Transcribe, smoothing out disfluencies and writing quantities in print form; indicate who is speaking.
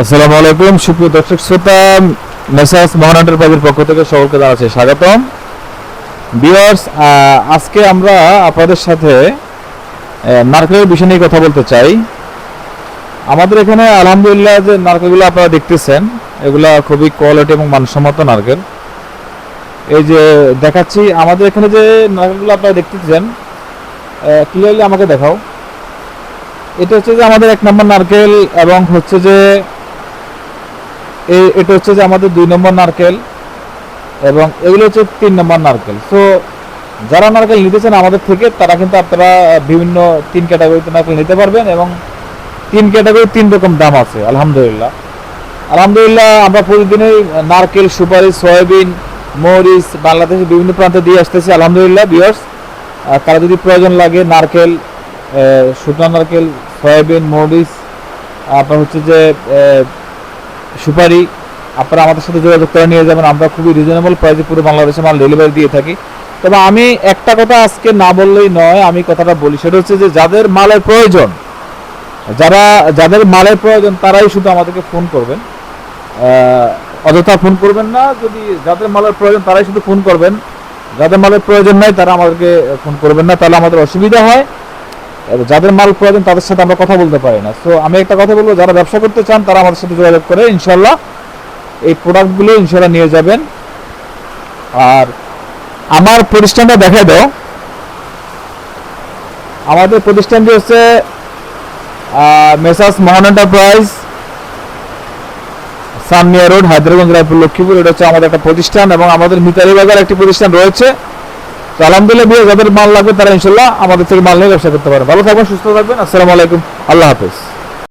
Speaker 1: আসসালামু আলাইকুম সুপ্রিয় দর্শক শ্রোতা, মেসার্স মোহন এন্টারপ্রাইজের পক্ষ থেকে সকলকে জানাচ্ছি স্বাগতম। ভিউয়ার্স, আজকে আমরা আপনাদের সাথে নারকেলের বিষয় নিয়ে কথা বলতে চাই। আমাদের এখানে আলহামদুলিল্লাহ যে নারকেলগুলো আপনারা দেখতেছেন, এগুলা খুবই কোয়ালিটি এবং মানসম্মত নারকেল। এই যে দেখাচ্ছি আমাদের এখানে যে নারকেলগুলো আপনারা দেখতেছেন, ক্লিয়ারলি আমাকে দেখাও। এটা হচ্ছে যে আমাদের 1 নম্বর নারকেল, এবং হচ্ছে যে এটা হচ্ছে যে আমাদের 2 নম্বর নারকেল, এবং এগুলো হচ্ছে 3 নম্বর নারকেল। সো যারা নারকেল নিতেছেন আমাদের থেকে, তারা কিন্তু আপনারা বিভিন্ন 3 ক্যাটাগরিতে নারকেল নিতে পারবেন, এবং 3 ক্যাটাগরি 3 রকম দাম আছে। আলহামদুলিল্লাহ আমরা প্রতিদিনই নারকেল, সুপারি, সয়াবিন, মরিচ বাংলাদেশের বিভিন্ন প্রান্তে দিয়ে আসতেছি। আলহামদুলিল্লাহ ভিউয়ার্স, কারো যদি প্রয়োজন লাগে নারকেল, শুকনো নারকেল, সয়াবিন, মরিচ, আপনার হচ্ছে যে সুপারি, আপনারা আমাদের সাথে যোগাযোগ করে নিয়ে যাবেন। আমরা খুবই রিজনেবল প্রাইসে পুরো বাংলাদেশে মাল ডেলিভারি দিয়ে থাকি। তবে আমি একটা কথা আজকে না বললেই নয়, আমি কথাটা বলি, সেটা হচ্ছে যে যাদের মালের প্রয়োজন, যাদের মালের প্রয়োজন তারাই শুধু আমাদেরকে ফোন করবেন, অযথা ফোন করবেন না। যদি যাদের মালের প্রয়োজন তারাই শুধু ফোন করবেন, যাদের মালের প্রয়োজন নাই তারা আমাদেরকে ফোন করবেন না, তাহলে আমাদের অসুবিধা হয়। যাদের মাল প্রয়োজন তাদের সাথে আমরা কথা বলতে পারি না। সো আমি একটা কথা বলবো, যারা ব্যবসা করতে চান তারা আমাদের সাথে যোগাযোগ করে ইনশাল্লাহ এই প্রোডাক্টগুলো ইনশাল্লাহ নিয়ে যাবেন। আর আমার প্রতিষ্ঠানটা দেখাই দাও। আমাদের প্রতিষ্ঠানটি হচ্ছে মেসার্স মোহন এন্টারপ্রাইজ, সানমিয়া রোড, হায়দ্রাবাদ, রায়পুর, লক্ষ্মীপুর। এটা হচ্ছে আমাদের একটা প্রতিষ্ঠান, এবং আমাদের মিতালি বাজার একটি প্রতিষ্ঠান রয়েছে। তো আলহামদুলিল্লাহ যাদের মাল লাগবে তারা ইনশাল্লাহ আমাদের থেকে মাল নিয়ে ব্যবসা করতে পারে। ভালো থাকবেন, সুস্থ থাকবেন। আসসালামু আলাইকুম, আল্লাহ হাফেজ।